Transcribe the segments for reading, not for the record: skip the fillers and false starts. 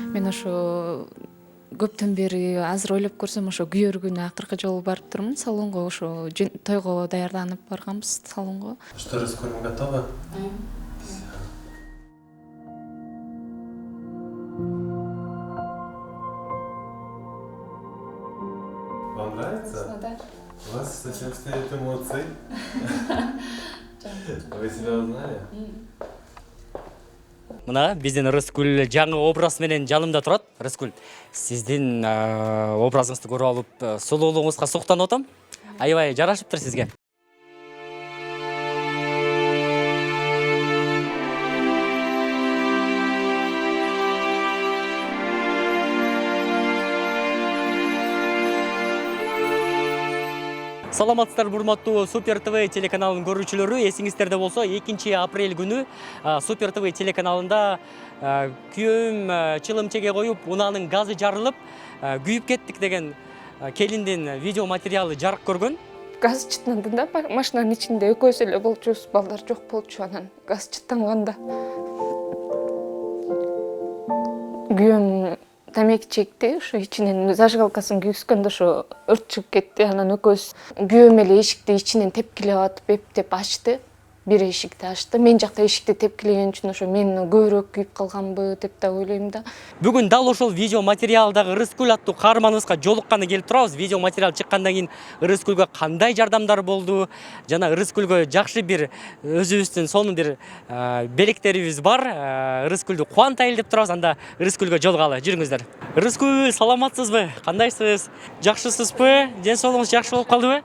Мен ошо көптөн бери азыр ойлоп көрсөм ошо күйөөр күнү акыркы жолу барып турмун салонго, ошо тойго даярданып барганбыз салонго. Что, раскурим готово? Вам нравится? Да. У вас совсем стоят эмоции. Вы себя узнали? Мына биздин Рыскүл жаңы образ менен жанымда турат. Рыскүл, сиздин образыңызды көрүп алып, сулуулугуңузга суктанып атам. Аябай жарашыптыр сизге. Саламатсыздар урматтуу Супер ТВ телеканалынын көрүүчүлөрү. Эсиңиздерде болсо 2 апрель күнү Супер ТВ телеканалында күйөөм чылым-чеге коюп, унаанын газы жарылып, күйүп кеттик деген келиндин видео материалы жарык көргөн. Газ чыттанганда машинанын ичинде экөөбүз эле болчубуз, балдар жок болчу, анан газ чыттанганда. Күйөөм тамеки чекти, ошо ичинен зажигалкасын күйгүзгөндө ошо өрт чыгып кетти. Анан экөөбүз күйөөм эле эшикти ичинен тепкилеп атып, эптеп ачты. Бир эшикти ачты. Мен жакта эшикти тепкилеген үчүн ошо мен көбүрөөк күйүп калганбы деп да ойлойм да. Бүгүн дал ошол видео материалдагы Рыскүл аттуу каарманыбызга жолукканы келип турабыз. Видео материал чыккандан кийин Рыскүлгө кандай жардамдар болду жана Рыскүлгө жакшы бир өзүбүздүн сонун бир белектерибиз бар. Рыскүлдү кубантайлы деп турабыз. Анда Рыскүлгө жолугалы. Жүрүңүздөр. Рыскүл, саламатсызбы? Кандайсыз? Жакшысызбы? Ден соолугуңуз жакшы болуп калдыбы?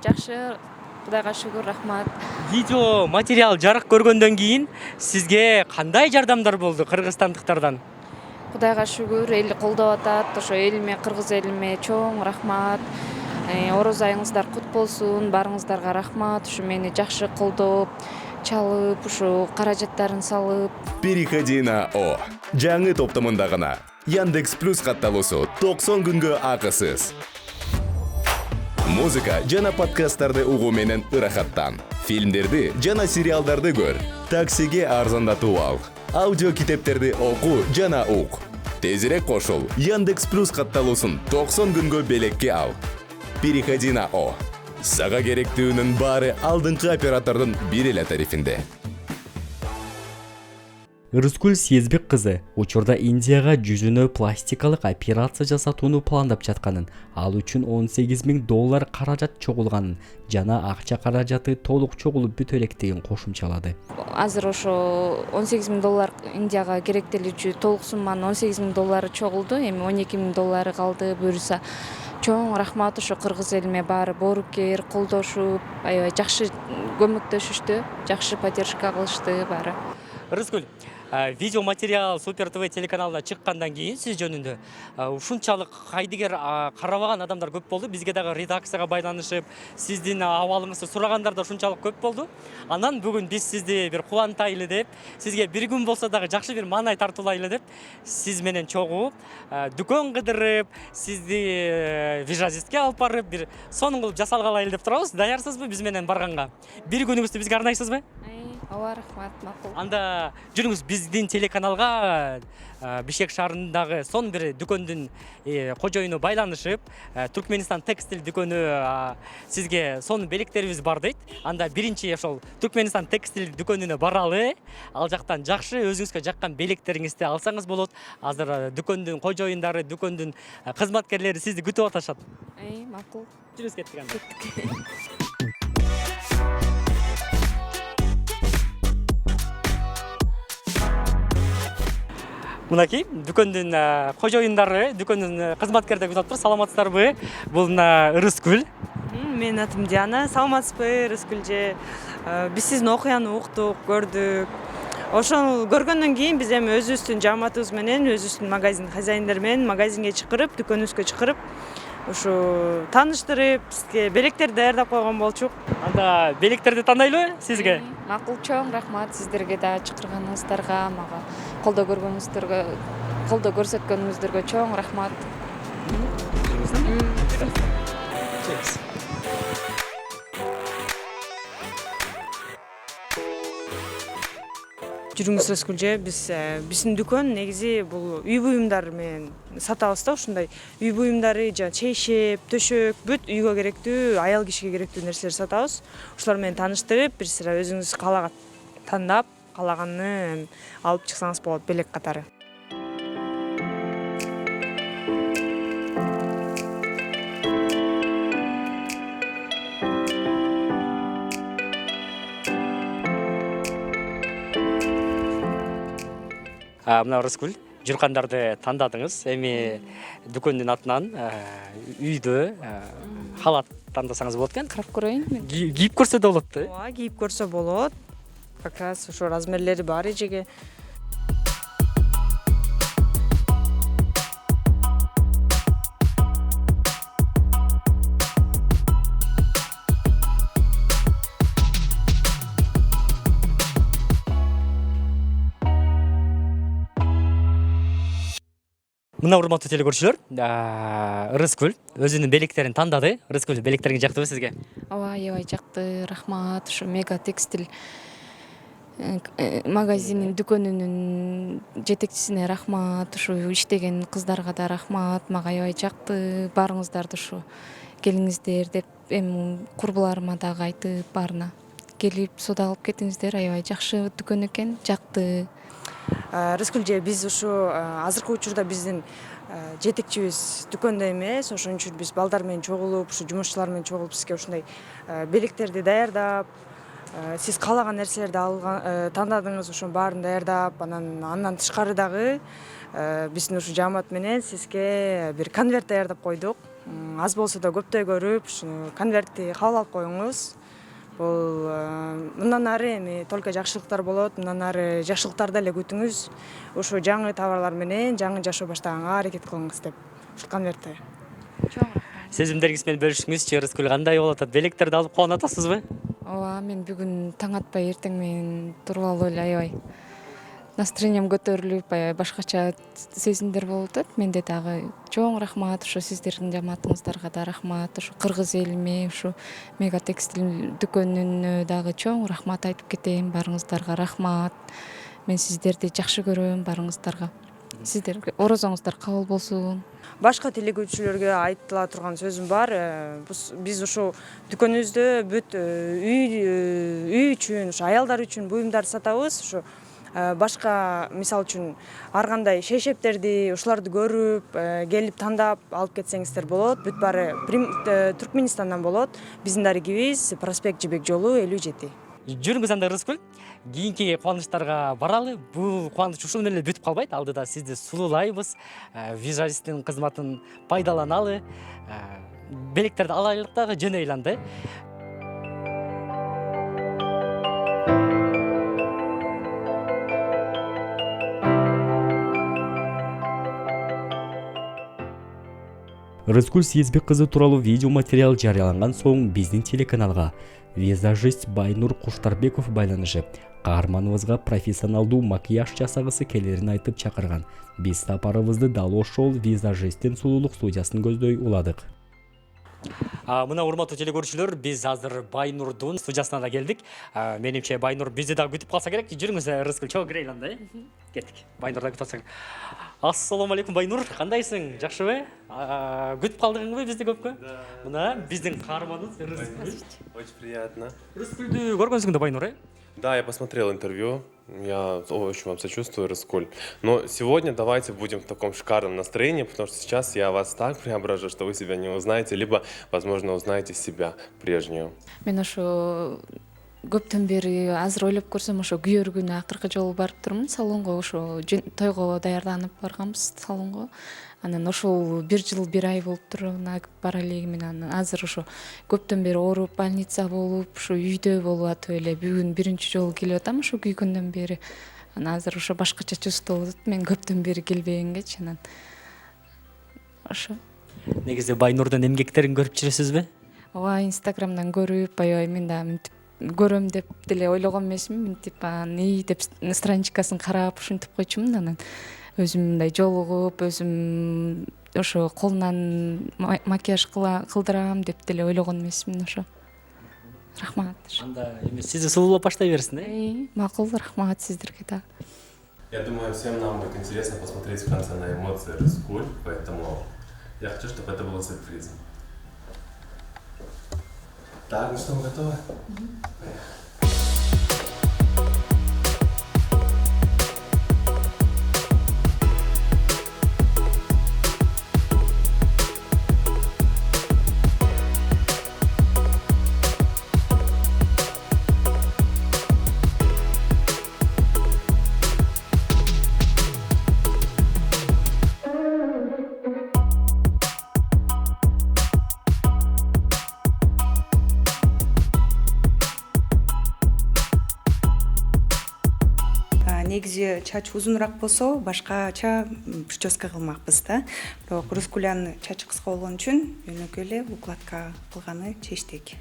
Жакшы. Кудайга шүгүр, рахмат. Видео материал жарык көргөндөн кийин сизге кандай жардамдар болду кыргызстандыктардан? Кудайга шүгүр, эл колдоп атат. Ошо элиме, кыргыз элиме чоң рахмат. Ороз айыңыздар кут болсун, барыңыздарга рахмат. Ушу мени жакшы колдоп, чалып, ушу каражаттарын салып. Переходи на О. Жаңы топтомунда гана Яндекс Плюс катталуусу 90 күнгө акысыз. Музыка жана подкасттарды угуу менен ырахаттан. Фильмдерди жана сериалдарды көр. Таксиге арзандатуу ал. Аудио китептерди окуу жана ук. Тезирээк кошул. Яндекс Плюс катталуусун 90 күнгө белекке ал. Переходи на О. Сага керектүүнүн баары алдыңкы оператордун бир эле тарифинде. Рыскүл Сезбек кызы учурда Индияга жүзүнө пластикалык операция жасатууну пландап жатканын, ал үчүн $18,000 каражат чогулганын жана акча каражаты толук чогулуп бүтө электигин кошумчалады. Азыр ошо $18,000 Индияга керектелүүчү толук сумманын $18,000 чогулду. Эми $12,000 калды. Буюрса чоң рахмат, ошо кыргыз элиме баары боорукер, колдошуп, аябай жакшы көмөктөшүштү, жакшы поддержка кылышты баары. Рыскүл, видео материал Супер ТВ телеканалына чыккандан кийин сиз жөнүндө ушунчалык кайдыгер карабаган адамдар көп болду. Бизге дагы редакцияга байланышып, сиздин абалыңызды сурагандар да ушунчалык көп болду. Анан бүгүн биз сизди бир кубантайлы деп, сизге бир күн болсо дагы жакшы бир маанай тартуулайлы деп, сиз менен чогуу дүкөн кыдырып, сизди вижажистке алып барып, бир сонун кылып жасалгалайлы деп турабыз. Даярсызбы биз менен барганга? Бир күнүңүздү бизге арнайсызбы? Ооба, рахмат, макул. Анда жүрүңүз, биздин телеканалга Бишкек шаарындагы сонун бир дүкөндүн кожоюну байланышып, Түркменистан текстиль дүкөнү сизге сонун белектерибиз бар дейт. Анда биринчи ошол Түркменистан текстиль дүкөнүнө баралы. Ал жактан жакшы өзүңүзгө жаккан белектериңизди алсаңыз болот. Азыр дүкөндүн кожоюндары, дүкөндүн кызматкерлери сизди күтүп атышат. Макул. Жүрүңүз, кеттик анда. Мынакей дүкөндүн кожоюндары, дүкөндүн кызматкерлери күтүп атыптыр. Саламатсыздарбы? Бул Рыскүл. Менин атым Диана. Саламатсызбы, Рыскүл же? Биз сиздин окуяны уктук, көрдүк. Ошону көргөндөн кийин биз эми өзүбүздүн жамаатыбыз менен, өзүбүздүн магазин хозяиндери менен магазинге чакырып, дүкөнүбүзгө чакырып, ушу тааныштырып, бизге белектер даярдап койгон болчук. Анда белектерди тандайлыбы сизге? Макул, чоң рахмат сиздерге да чакырганыңыздарга, мага колдоо көрсөткөнүңүздөргө чоң рахмат. Жүрүңүз Рыскүлжө, биздин дүкөн негизи бул үй буюмдар менен сатабыз да, ушундай үй буюмдары, жана чейшеп, төшөк, бүт үйгө керектүү, аял кишиге керектүү нерселерди сатабыз. Ушулар менен тааныштырып, бир сыра өзүңүз тандап, каалаганын алып чыксаңыз болот белек катары. Мына Рыскүл, жүркандарды тандадыңыз. Эми дүкөндүн атынан үйдө халат тандасаңыз болот экен. Карап көрөйүн мен. Кийип көрсө да болот да. Ооба, кийип көрсө болот. Как раз ошо размерлери бар эжеге. Мына урматтуу телекөрүүчүлөр, Рыскүл өзүнүн белектерин тандады. Рыскүл, белектериңиз жактыбы сизге? Ооба, аябай жакты, рахмат. Ушу Мега Текстиль магазинин дүкөнүнүн жетекчисине рахмат. Ушу иштеген кыздарга да рахмат. Мага аябай жакты. Баарыңыздарды ушу келиңиздер деп, эми курбуларыма дагы айтып, баарына келип соода кылып кетиңиздер. Аябай жакшы дүкөн экен, жакты. Рыскүлжө, биз ушу азыркы учурда биздин жетекчибиз дүкөндө эмес, ошон үчүн биз балдар менен чогулуп, ушу жумушчулар менен чогулуп сизге ушундай белектерди даярдап, сиз каалаган нерселерди тандадыңыз, ошонун баарын даярдап, андан тышкары дагы биздин ушу жаамат менен сизге бир конверт даярдап койдук. Аз болсо да көптөй көрүп, ушуну конвертти кабыл алып коюңуз. Бул мындан ары эми только жакшылыктар болот, мындан ары жакшылыктарды эле күтүңүз. Ошо жаңы товарлар менен жаңы жашоо баштаганга аракет кылыңыз деп ушул конвертти. Сезимдериңиз менен бөлүшүңүзчү. Рыскүл, кандай болуп атат? Белектерди алып кубанып атасызбы? Ооба, мен бүгүн таң атпай эртең менен туруп алып эле аябай настроением көтөрүлүп, аябай башкача сезимдер болуп атат. Менде дагы чоң рахмат, ушу сиздердин жамаатыңыздарга да рахмат. Ушу кыргыз элиме, ушу Мега Текстиль дүкөнүнө дагы чоң рахмат айтып кетейин. Баарыңыздарга рахмат. Мен сиздерди жакшы көрөм, баарыңыздарга. Сиздерге орозоңуздар кабыл болсун. Башка телекөрүүчүлөргө айтыла турган сөзүм бар. Биз ушу дүкөнүбүздө бүт үй үчүн, ушу аялдар үчүн буюмдар сатабыз. Ушу башка мисал үчүн ар кандай шейшептерди, ушуларды көрүп, келип тандап алып кетсеңиздер болот. Бүт баары Түркменистандан болот. Биздин дарегибиз Проспект Жибек жолу 57. Жүрүңүз анда Рыскүл. Кийинки кубанычтарга баралы. Бул кубаныч ушул менен эле бүтүп калбайт. Алдыда сизди сулуулайбыз. Визажисттин кызматын пайдаланалы. Белектерди алайлык дагы жөнөйлү анда. Рыскүл Сезбек кызы тууралуу видео материал жарыяланган соң биздин телеканалга визажист Байнур Куштарбеков байланышып, каарманыбызга профессионалдуу макияж жасагысы келерин айтып чакырган. Биз сапарыбызды дал ошол визажисттин сулуулук студиясын көздөй уладык. Мына урматтуу телекөрүүчүлөр, биз азыр Байнурдун студиясына да келдик. Менимче Байнур бизди дагы күтүп калса керек. Жүрүңүз Рыскүл, чогуу кирейли анда. Кеттик. Байнур да күтүп алсаң. Ассалому алейкум Байнур, кандайсың? Жакшыбы? Күтүп калдыңбы бизди көпкө? Мына биздин каарманыбыз Рыскүл. Очень приятно. Рыскүлдү көргөнсүң да Байнур, Да, я посмотрел интервью. Я очень вам сочувствую, Рыскуль. Но сегодня давайте будем в таком шикарном настроении, потому что сейчас я вас так преображу, что вы себя не узнаете, либо, возможно, узнаете себя прежнюю. Мен ошо көптөн бери азыр ойлоп көрсөм, ошо күйөр күнү акыркы жолу барып турмун салонго, ошо тойго даярданып барганбыз салонго. Анан ошол 1 жыл 1 ай болуптур, бара элегим. Анан азыр ошо көптөн бери ооруп, больница болуп, ушу үйдө болуп атып эле бүгүн биринчи жолу келип атам ошо күйгөндөн бери. Анан азыр ошо башкача чувство болуп атат, мен көптөн бери келбегенгечи. Анан ошо. Негизи Байнурдун эмгектерин көрүп жүрөсүзбү? Ооба, Инстаграмдан көрүп, аябай мен да көрөм деп деле ойлогон эмесмин. Мынтип ии деп страничкасын карап ушинтип койчумун. Анан өзүм мындай жолугуп, өзүм ошо колунан макияж кылдырам деп деле ойлогон эмесмин ошо. Рахмат. Анда эми сизди сулуулап баштай берсин, Макул, рахмат сиздерге да. Я думаю, всем нам будет интересно посмотреть в конце на эмоции Рыскуль, поэтому я хочу, чтобы это было сюрпризом. Так, ну что, мы готовы? Негизи чач узунураак болсо башкача прическа кылмакпыз да. Бирок Рыскулянын чачы кыска болгон үчүн өнөкөй эле укладка кылганы чечтик.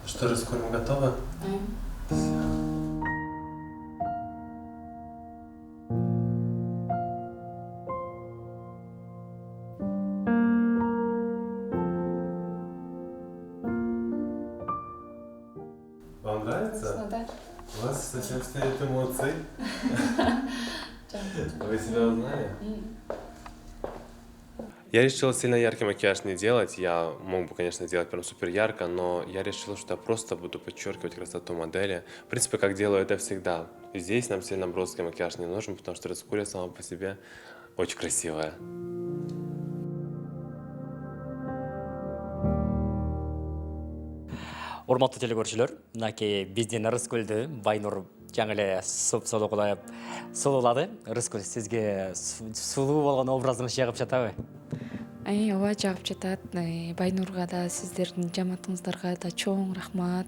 Что, Рыскуль, мы готовы? Вам нравится? Да. У вас совсем стоят эмоции. Вы себя узнали? Я решил сильно яркий макияж не делать. Я мог бы, конечно, сделать прям супер ярко, но я решил, что я просто буду подчеркивать красоту модели. В принципе, как делаю это всегда. Здесь нам сильно броский макияж не нужен, потому что Рыскуль сама по себе очень красивая. Урматтуу телекөрүүчүлөр, мынакей биздин Рыскулду Байнур жаңы эле сулуу кылып сулуулады. Рыскуль, сизге сулуу болгон образыңыз жагып жатабы? Ооба, жагып жатат. Байнурга да, сиздердин жамаатыңыздарга да чоң рахмат.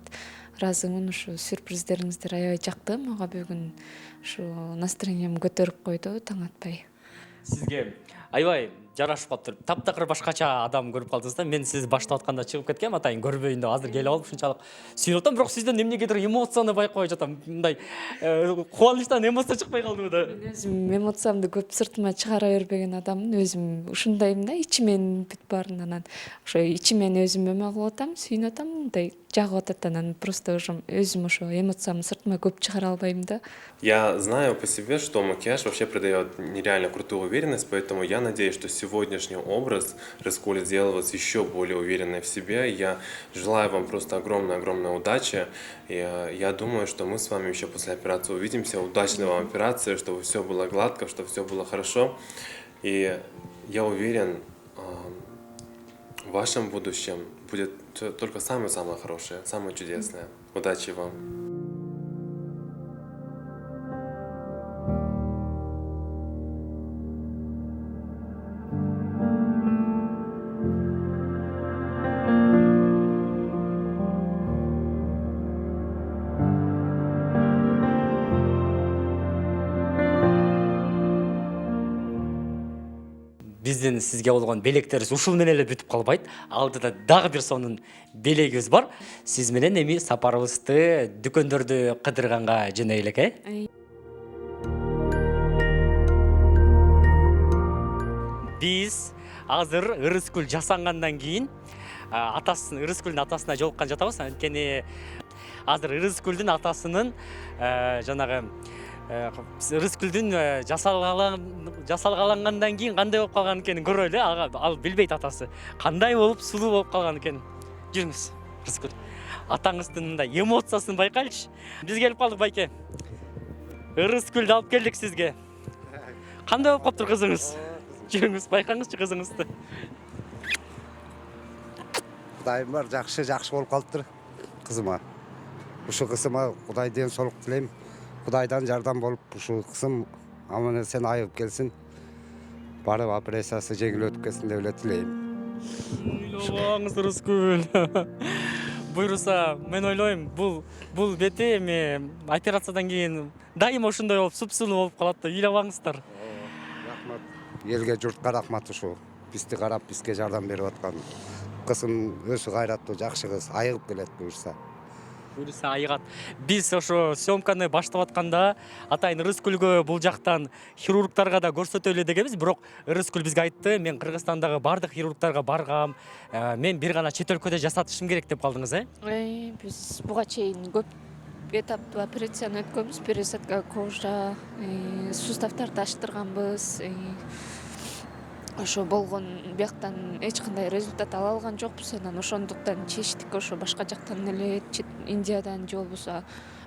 Ыраазымын, ушу сюрприздериңиздер аябай жакты. Мага бүгүн ушу настроением көтөрүп койду таң атпай. Сизге аябай жарашып калыптыр. Таптакыр башкача адам көрүп калдыңыз да. Мен сиз баштап атканда чыгып кеткем, атайын көрбөйүн деп азыр келип алып ушунчалык сүйүп атам, бирок сизден эмнегедир эмоцияны байкабай жатам. Мындай кубанычтан эмоция чыкпай калдыбы да. Өзүм эмоциямды көп сыртыма чыгара бербеген адаммын. Өзүм ушундаймын да, ичимен бүт баарын анан ошо ичимен өзүм эме кылып атам, сүйүнүп атам, мындай жагып атат, анан просто өзүм ошо эмоциямды сыртыма көп чыгара албайм да. Я знаю по себе, что макияж вообще придает нереально крутую уверенность, поэтому я надеюсь, что сегодняшний образ Рыскуль сделал вас еще более уверенной в себе. Я желаю вам просто огромной удачи. И я думаю, что мы с вами еще после операции увидимся. Удачной вам операции, чтобы все было гладко, чтобы все было хорошо. И я уверен, в вашем будущем будет только самое-самое хорошее, самое чудесное. Удачи вам! Биздин сизге болгон белектерибиз ушул менен эле бүтүп калбайт. Алдыда дагы бир сонун белегибиз бар. Сиз менен эми сапарыбызды дүкөндөрдү кыдырганга жөнөйүлүк, Биз азыр Рыскуль жасангандан кийин Рыскулдун атасына жолуккан жатабыз. Анткени азыр Рыскулдун атасынын жанагы Рыскулдун жасалгандан кийин кандай болуп калган экенин көрөлү. Ал билбейт атасы. Кандай болуп сулуу болуп калган экенин. Жүрүңүз, Рыскуль. Атаңыздын мындай эмоциясын байкайлычы. Биз келип калдык, байке. Рыскулду алып келдик сизге. Кандай болуп калыптыр кызыңыз? Жүрүңүз, байкаңызчы кызыңызды. Кудайым бар, жакшы болуп калыптыр кызыма. Ушу кызыма Кудайдан солук тилейм. Кудайдан жардам болуп, ушу кызым аман сен айыгып келсин. Барып операциясы жеңил өтүп кетсин деп эле тилейм. Ойлобоңуз, Рыскуль. Буйруса, мен ойлойм, бул бети эми операциядан кийин дайыма ушундай болуп, суп-сулуу болуп калат да, ыйлабаңыздар. Рахмат. Элге, журтка рахмат ушу. Бизди карап, бизге жардам берип аткан. Кызым өзү кайраттуу, жакшы кыз, айыгып келет буюрса. Буюрса айыгат. Биз ошо съемканы баштап атканда атайын Ырыскүлгө бул жактан хирургтарга да көрсөтөлү дегенбиз, бирок Ырыскүл бизге айтты, мен Кыргызстандагы бардык хирургтарга баргам, мен бир гана чет өлкөдө жасатышым керек деп калдыңыз, Биз буга чейин көп этаптуу операцияны өткөнбүз, пересадка кожа, суставтарды аштырганбыз. Ошо болгон бияктан эч кандай результат ала алган жокпуз. Анан ошондуктан чечтик ошо башка жактан эле, Индиядан же болбосо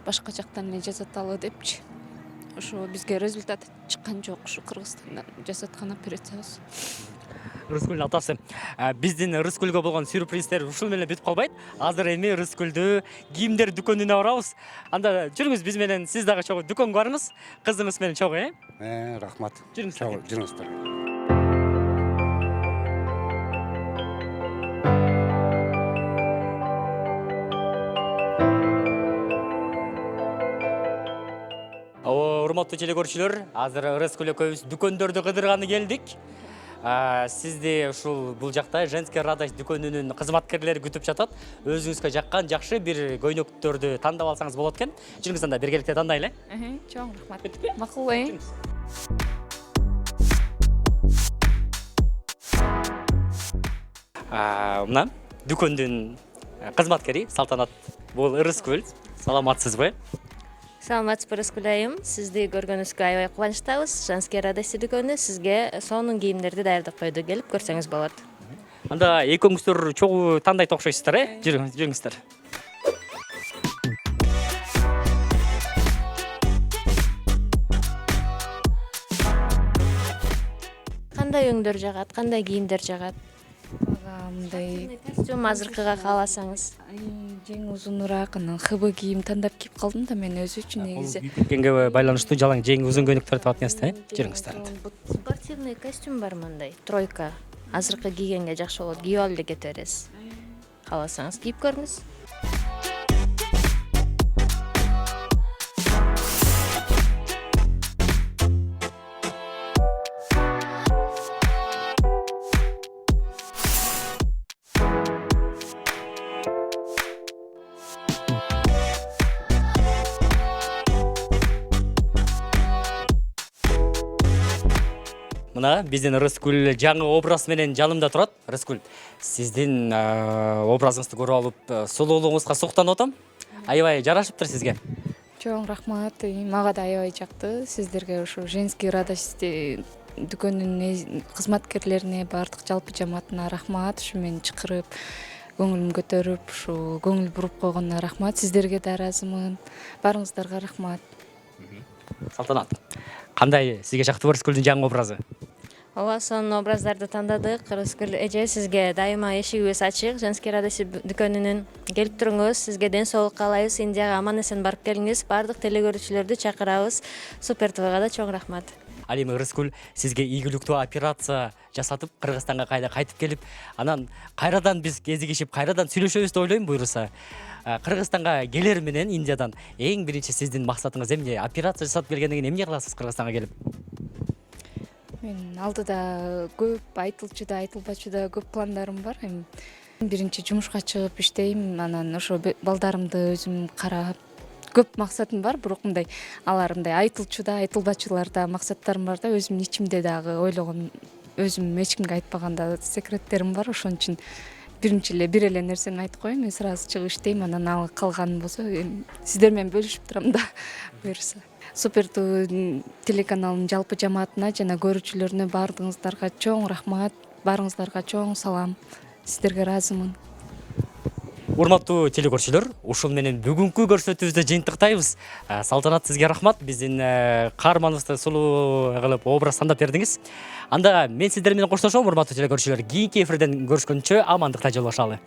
башка жактан эле жасаталы депчи. Ошо бизге результат чыккан жок, ушу Кыргызстанда жасаткан операциябыз. Ырыскүлдүн атасы. Биздин Ырыскүлгө болгон сюрприздер ушул менен бүтүп калбайт. Азыр эми Ырыскүлдү кийимдер дүкөнүнө барабыз. Анда жүрүңүз биз менен, сиз дагы чогуу дүкөнгө барыңыз. Кызыңыз менен чогуу, Рахмат. Жүрүңүздөр. Жүрүңүздөр. Урматтуу телекөрүүчүлөр, азыр Ырыскүл экөөбүз дүкөндөрдү кыдырганы келдик. Сизди ушул бул жакта женский радость дүкөнүнүн кызматкерлери күтүп жатат. Өзүңүзгө жаккан жакшы бир көйнөктөрдү тандап алсаңыз болот экен. Жүрүңүз анда биргеликте тандайлы. Чоң рахмат. Макул, Мына дүкөндүн кызматкери Салтанат. Бул Ырыскүл. Саламатсызбы? Саламатсызбы, Ырыскүл айым. Сизди көргөнүбүзгө аябай кубанычтабыз. Женский радость дүкөнү сизге сонун кийимдерди даярдап койду. Келип көрсөңүз болот. Анда экөөңүздөр чогуу тандайт окшойсуздар, Жүрүңүздөр. Кандай өңдөр жагат, кандай кийимдер жагат? Мындай Костюм азыркыга кааласаңыз. жең узунураак, анан ХБ кийим тандап кийип калдым да мен өзү үчүн негизи. Кеңге байланыштуу жалаң жең узун көйнөктөр тап атыңыздар, Жүрүңүздөр. Спортивный костюм бар мындай, тройка. Азыркы кийгенге жакшы болот. Кийип алып эле кете бересиз. Кааласаңыз кийип көрүңүз. Мына биздин Ырыскүл жаңы образ менен жанымда турат. Ырыскүл, сиздин образыңызды көрүп алып, сулуулугуңузга суктанып атам. Аябай жарашыптыр сизге. Чоң рахмат. Мага да аябай жакты. Сиздерге ушу женский радость дүкөнүнүн кызматкерлерине, бардык жалпы жамаатына рахмат. Ушу мени чакырып, көңүлүм көтөрүп, ушу көңүл буруп койгонуна рахмат. Сиздерге да ыраазымын. Барыңыздарга рахмат. Салтанат, кандай сизге жактыбы Ырыскүлдүн жаңы образы? Ооба, сонун образдарды тандадык. Ырыскүл эже, сизге дайыма эшигибиз ачык. Женский радость дүкөнүнүн келип туруңуз. Сизге ден соолук каалайбыз. Индияга аман эсен барып келиңиз. Бардык телекөрүүчүлөрдү чакырабыз. Супер ТВга да чоң рахмат. Ал эми Ырыскүл сизге ийгиликтүү операция жасатып, Кыргызстанга кайра кайтып келип, анан кайрадан биз кезигишип, кайрадан сүйлөшөбүз деп ойлойм буюрса. Кыргызстанга келер менен Индиядан эң биринчи сиздин максатыңыз эмне? Операция жасатып келгенден кийин эмне кыласыз Кыргызстанга келип? Мен алдыда көп айтылчу да, айтылбачу да көп пландарым бар. Биринчи жумушка чыгып иштейм, анан ошо балдарымды өзүм карап, көп максатым бар, бирок мындай алар мындай айтылчу да, айтылбачулар да максаттарым бар да, өзүмдүн ичимде дагы ойлогон, өзүм эч кимге айтпаганда секреттерим бар. Ошон үчүн биринчи эле бир эле нерсени айтып коеюн, мен сразу чыгып иштейм, анан ал калганы болсо сиздер менен бөлүшүп турам да, буюрса. Супер телеканалынын жалпы жамаатына жана көрүүчүлөрүнө баардыгыңыздарга чоң рахмат, баарыңыздарга чоң салам. Сиздерге ыраазымын. Урматтуу телекөрүүчүлөр, ушул менен бүгүнкү көрсөтүүбүздү жыйынтыктайбыз. Салтанат, сизге рахмат. Биздин каарманыбызды сулуу кылып образ тандап бердиңиз. Анда мен сиздер менен коштошом, урматтуу телекөрүүчүлөр. Кийинки эфирден көрүшкөнчө амандыкта жолугушалы.